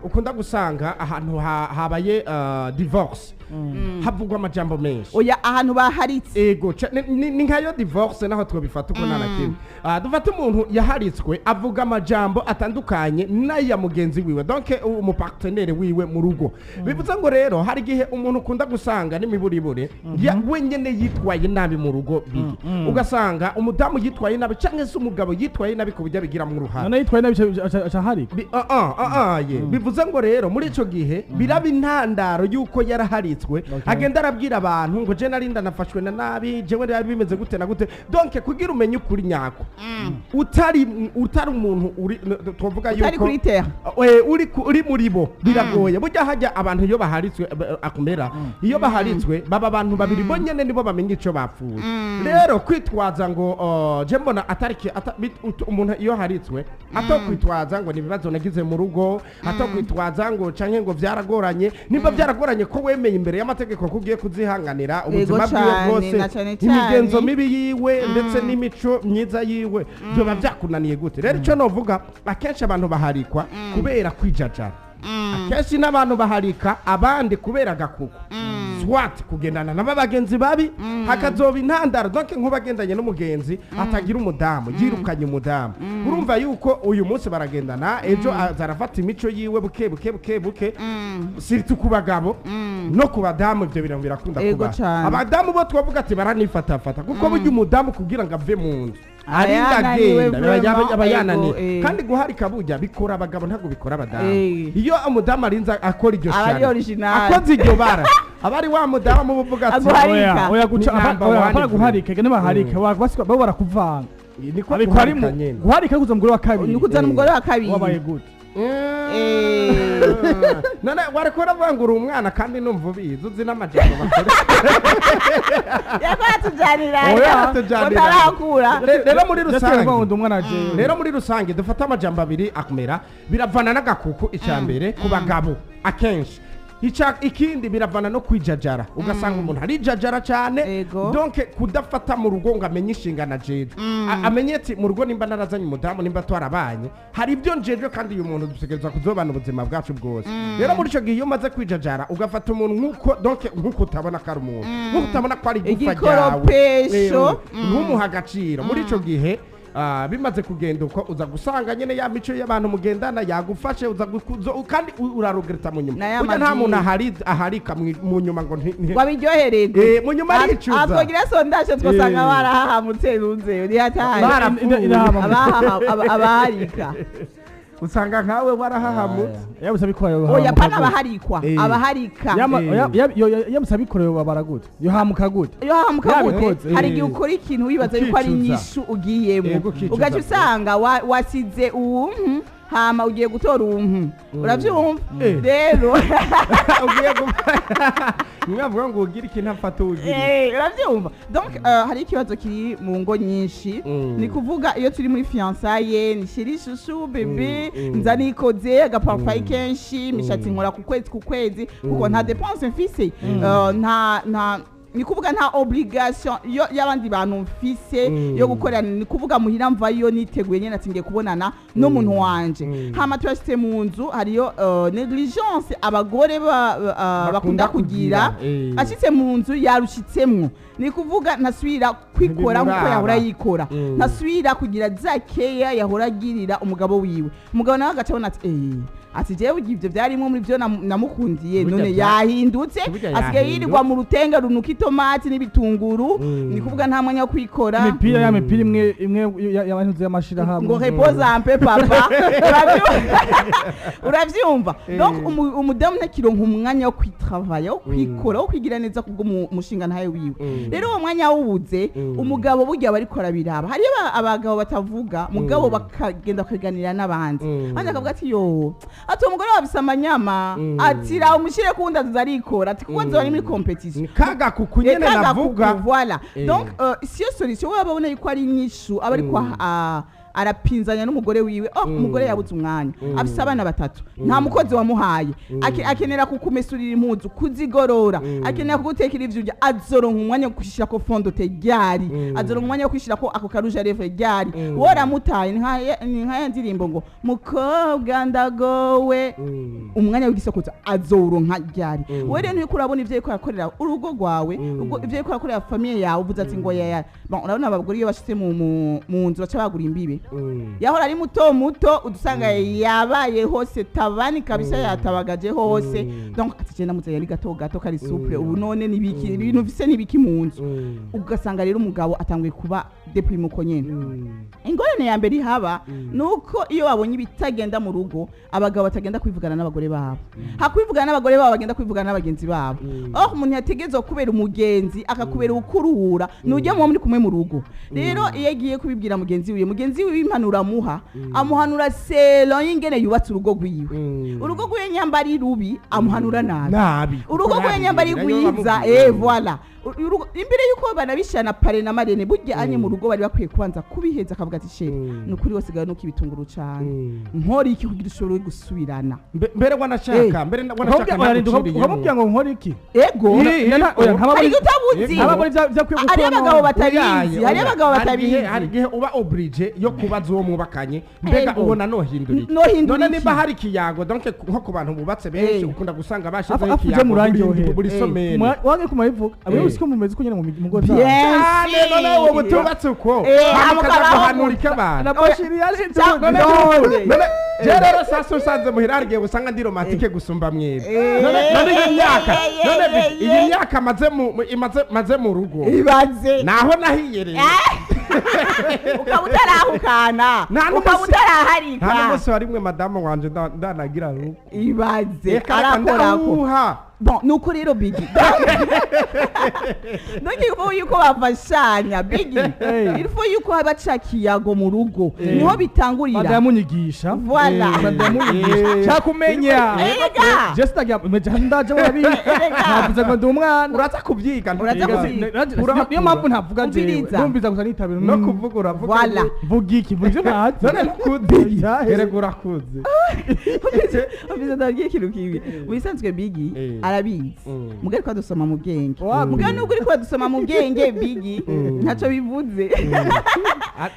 ukunda gusanga ahantu habaye divorce havugwa amajambo menshi oya ahantu baharitse ego ni nkayo divorce naho twobifata uko narakimwe dufata umuntu yaharitswe avuga amajambo atandukanye n'aya mugenzi wiwe donc umupartenaire wiwe mu rugo bivuze ngo rero hari gihe umuntu ukunda gusanga n'imiburibure wenyene yitwaye nabi mu rugo bigi ugasanga umudamu yitwaye nabi canke se umugabo yitwaye nabi ku buryo bigira mu ruhara none yitwaye nabi acaharika bivuze ngo rero muri ico gihe biraba intandaro yuko yaraharitswe agenda arabwira abantu ngo je narinda nafashwe na nabi jewe rero bimeze gute na gute donc kugira umenye ukuri nyako utari umuntu uri twovuga yuko utari kuri terre uri muri bo biragoye burya hajya abantu iyo baharitswe akumera iyo baharitswe baba abantu babiri bonyene nibo bamenye ico bapfuye rero kwitwaza ngo je mbona atariki umuntu iyo haritswe kwitwaza ngo nibibazo nagize mu rugo kwitwaza ngo canke ngo vyaragoranye nimba vyaragoranye ko wemeye imbere y'amategeko kugiye kuzihanganira ubuzima bwiwe bwose imigenzo mibi yiwe ndetse n'imico myiza yiwe byoba byakunaniye gute rero ico novuga akenshi abantu baharikwa kubera kwijajara akenshi n'abantu baharika abandi kubera gakuko swat kugendana n'abagenzi babi hakazoba intandaro donc nk'ubagendanye n'umugenzi atagira umudamu yirukanye umudamu urumva yuko uyu munsi baragendana ejo azarafata imico yiwe buke sirtu ku bagabo no ku badamu ibyo bintu birakunda kuba abadamu bo twavuga ati baranifatafata kuko burya umudamu kugira ngo ave mu nzu arindagenda abayananiwe kandi guharika burya bikora abagabo ntabwo bikora abadamu iyo umudamu arinza akora iryo shana akoze iryo bara abari wa mudamu buvuga ati oya guca abara guharika gene baharika babo barakuvanga abiko harimo guharika kuza umugore wa kabiri nikuza umugore wa kabiri wabaye gute none warekora vangura umwana kandi numva ubizi uzi n'amajambo bakora yatujanira rero muri rusange dufata amajambo abiri akumera biravana n'agakuku icambere ku bagabo akenshi ikindi biravana no kwijajara ugasanga umuntu arijajara cyane donc kudafata mu rugo ngo amenye inshingana jeje amenye ati mu rugo nimba narazanye umudamu nimba twarabanye hari ibyo njeje kandi uyu muntu dutegereza kuzobana ubuzima bwacu bwose rero muri ico gihe iyo umaze kwijajara ugafata umuntu nkuko utabona ko ari umuntu nkuko utabona ko ari igufa ryawe ntumuha agaciro muri ico gihe bimaze kugenda uko uza gusanga nyene ya mico y'abantu mugendana yagufashe uza kandi urarugereta mu nyuma burya nta muntu aharika mu nyuma ngo wabiryohererwe mu nyuma aricuza atwogira sondage twosanga barahahamutse runze uri hatari abaharika usanga nkawe warahahamutse yabusa bikorewe oya pana abaharikwa abaharika yabusa bikorewe baragute yohamuka gute hari igihe ukora ikintu wibaza yuko ari inyishu ugiyemo ugaca usanga wasize hama ugiye gutora uravyumva rero ugiye mwavuga ngo ugira ikintu afata ugira uravyumva donc hari ikibazo kiri mu ngo nyinshi ni kuvuga iyo turi muri fiançailles ni chérie chouchou bébé nzanikoze agaparfait kenshi mishatsi nkora ku kwezi kuko nta dépense mfise nta ni kuvuga nta obligation y'abandi bantu mfise yo gukorana ni kuvuga muhira mvayo niteguye nyene atingiye kubonana no muntu wanje hama twashite mu nzu hariyo negligence abagore bakunda kugira ashitse mu nzu yarushitsemwo ni kuvuga ntasubira kwikora nkuko yahora yikora ntasubira kugira zakeya yahora agirira umugabo wiwe umugabo nawe agacabona ati jewe ivyo byarimo muri byo namukundiye none yahindutse asigaye yirirwa mu rutenga runuka itomati n'ibitunguru ni kuvuga nta mwanya wo kwikora imipira imwe y'abantu y'amashira hamwe ngo repose un peu papa uravyumva donc umudamu nakironka umwanya wo kwitravaya wo kwikora wo kwigira neza kubwo mushinga ntaye wiwe rero uwo mwanya wubuze umugabo burya barikora biraba hari abagabo batavuga mugabo bakagenda kuganira n'abandi kandi akavuga ati yo ati umugore wabisa amanyama ati ra umushire kunda tuzarikora ati kuko nzora muri competition kaga kukunyene navuga voilà donc si yo solution wabona yuko ari nyishu abari kwa arapinzanya n'umugore wiwe umugore yabuze umwanya afise abana batatu nta mukozi wamuhaye akenera kukumesurira impuzu kuzigorora akenera kugutekera ivyo urya azoronka umwanya wo kwishira ko fondote ryari azoronka umwanya wo kwishira ko ako karuja reve ryari wora mutaye ni nkaya ndirimbo ngo mukobwa ndagowe umwanya w'igisokoza azoronka ryari we rero niko urabona ivyo yiko yakorera urugo rwawe ivyo yiko yakorera famille yawe uvuze ati ngo ya bon urabona abagore iyo bashitse mu nzu baca bagura imbibe yahora ari muto udusanga yabaye hose tabani kabisa yatabagaje hose donc atagenda mutse yari gato kari souple ubu none nibiki ibintu vise nibiki mu nzu ugasanga rero umugabo atanguye kuba deprime uko nyene ingorane ya mbere haba nuko iyo babonye ibitagenda mu rugo abagabo batagenda kwivugana n'abagore babo hakwivugana n'abagore babo bagenda kwivugana n'abagenzi babo umuntu yategezwe kubera umugenzi akakubera ukuruhura nujya mu muri kumwe mu rugo rero iyo agiye kubibwira mugenzi wiwe impanura amuhanura selo y'ingene yubatse urugo rwiwe urugo rwiwe nyambari rubi amuhanura nabi urugo rwiwe nyambari rwiza voilà imbere yuko banabishana pare na marene burya anye mu rugo bari bakwiye kubanza kubiheza akavuga ati sheri nukuri wose gawe nuko ibitunguru cyane nkora iki kugira ushobore gusubirana mbere wanashaka ukamubwira ngo nkora iki ego hari utabuzi hari abagabo batabizi hari abagabo batabizi hari igihe uba oblige yo kubaza uwo mwubakanye mbega ubona nohindurika none niba hari ikiyago donc nko ku bantu bubatse benshi ukunda gusanga bashizeho ikiyago buri somero wange kumayivuga ko mumeze ko nyene mu mugoza cyane none uwo butubatse uko hamukabahanurika abantu nabashiri yaje none rero sasa usanze muhirargiye busanga ndi romantike gusumba mwebwe none iyi myaka maze mu rugo ibaze naho nahiyereye ukabutarahukana ukabutaraharika nta n'umunsi warimwe madamu wanje ndanagira rugo ibaze arakorako bon nuko rero bigi nuko yuko bafashanya bigi ilfo yuko abacakiyago mu rugo niho bitangurira badamunyigisha voilà badamunyigisha cyakumenya just again ndaje wabi navuze ngo ndumwana uraza kubyiga niyo mpamvu ntavuga je ndumviza gusa nitabira no kuvuga uravuga voilà vuga iki vuga ntazi none kudiya heregura kuzi ubiza ndagiye kintu kibi wisanzwe bigi arabizi mugari kwa dusoma mu bwenge mugari nubwo uri kwa dusoma mu bwenge bigi ntaco bivuze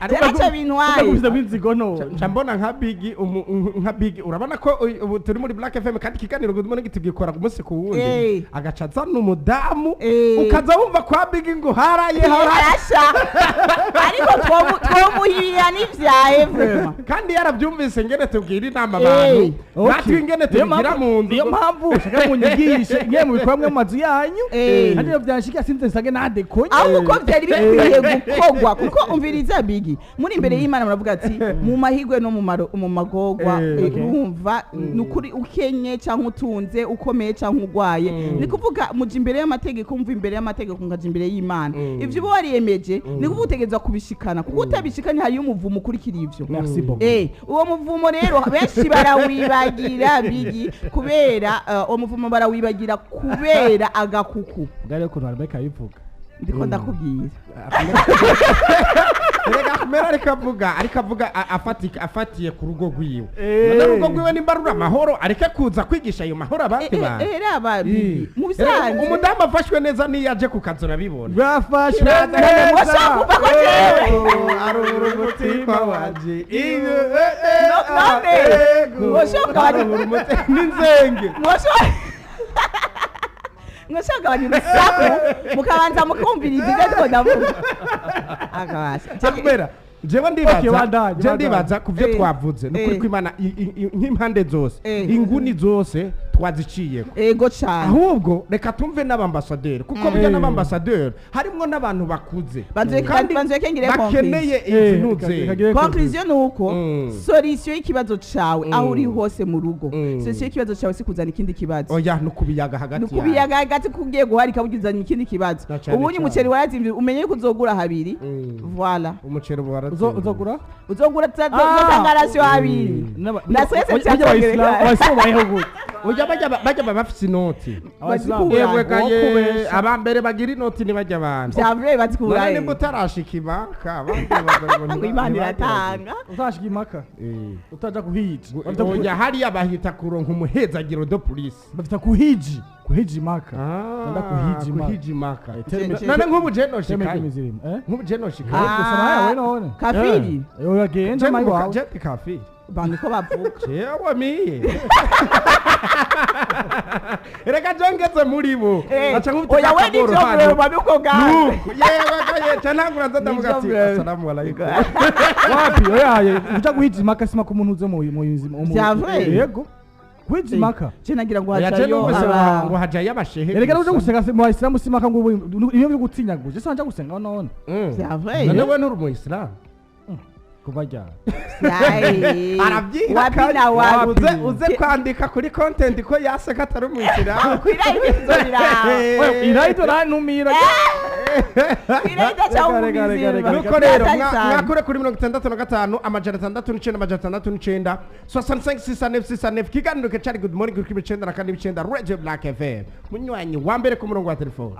ntaco bintwaye ubiza binzigo no mbona nka bigi urabona ko ubu turi muri Black FM kandi kiganiro Goodmorning tugikora ku munsi ku wundi agacaza n'umudamu ukaza wumva kwa bigi ngo haraye harasha ariko twomuhiriya n'ivyaye vraiment kandi yarabyumvise ngene tubwira inama abantu natwe ngene tubigira mu nzu iyo mpamvu shaka munyigishe ngiye mu bikomwe mu mazu yanyu kandi iyo byashika sinze sage nadekonye ahubwo ko byari bikwiye gukogwa kuko umviriza bigi muri imbere y'Imana muravuga ati mu mahigwe no mu magogwa urumva nukuri ukenye cyangwa utunze ukomeye cyangwa ugwaye ni kuvuga muje imbere y'amategeko umva imbere y'amategeko ngaje imbere y'Imana ivyo bo wariyemeje ni kuvuga utegeza kubishikana kuko utabishikanye hari umuvumo ukurikira ivyo merci beaucoup uwo muvumo rero benshi barawibagira bigi kubera uwo muvumo barawibagira kubera agakuku gare ko Rebecca yivuga ndiko ndakubwira rega kumera ariko avuga afatiye ku rugo rwiwe none rugo rwiwe nimbarura amahoro areke kuza kwigisha ayo mahoro abandi bantu ababi mu bisanzwe umudamu afashwe neza niyo aje ku kazi urabibona bafashwe neza washaka ko jewe arura umutima wanje none washaka arura umutima n'inzenge mwashaka abanyirusaku mukabanza mukumviriza ibyo ariko ndavuga akabasha jewe ndibaza ku byo twavuze nukuri ko Imana nk'impande zose inguni zose twaziciyeko ego cyane ahubwo reka tumve n'abambasaderi kuko burya n'abambasaderi harimwo n'abantu bakuze kandi bakeneye izinuze conclusion nuko solution y'ikibazo cawe aho uri hose mu rugo solution y'ikibazo cawe si kuzana ikindi kibazo oya nukubiyaga hagati yawe nukubiyaga hagati kugiye guharika bugizana ikindi kibazo ubunye umuceri warazimvye umenye ko uzogura habiri voilà umuceri uzogura tsangarasyo habiri na sese cyangwa abayisilamu bayeho gute ujya bajya bafise inoti Abasilamu yewe kaye kubesha. abambere bagira inoti ni bajya abantu Vyavure none bazikuraye. nimba utarashika imaka abandi bagabo Ngo Imana iratanga. uzashika impaka utaja kuhiji oya hariya bahita kuronka umuhezagiro do police bafita kuhiji impaka Nda kuhiji maka Che- none nk'ubu je noshika temeke mizirimo nk'ubu je noshika gusoma yawe none Kafiri. yo yagenje mai wawe je kafiri Bandiko bavuga. jewe miye reka jongeze muri bo aca nk'ubutaka Oya we nivyo vyo babiko gawe. yewe kaye canangura nzodavuga ati Nivyo vyo. assalamu alaikum wapi oyaye uja guhiji impaka sima ku muntu uze mu Vyavure. yego guhiji impaka Je nagira ngo oya je hajayo numvise aba. ngo hajayo abashehe erega uje gusenga mu Islam simaka ngo ibyo byo gutinya guje sanje gusenga none Vyavure. none we nturi umuyisilamu kubajya Wapina wapi. uze kwandika kuri content ko yaseka atari umuyisilamu Kwira ibizo birawe. iraito ranumira Kwira idacha Rega, rega, rega, nuko rero mwakure kuri 65 amajana 69 amajana 69 65 kiganiro ke cari good morning kuri 9 na kandi 9 Radio Black FM munywanyi wa mbere ku murongo wa telefone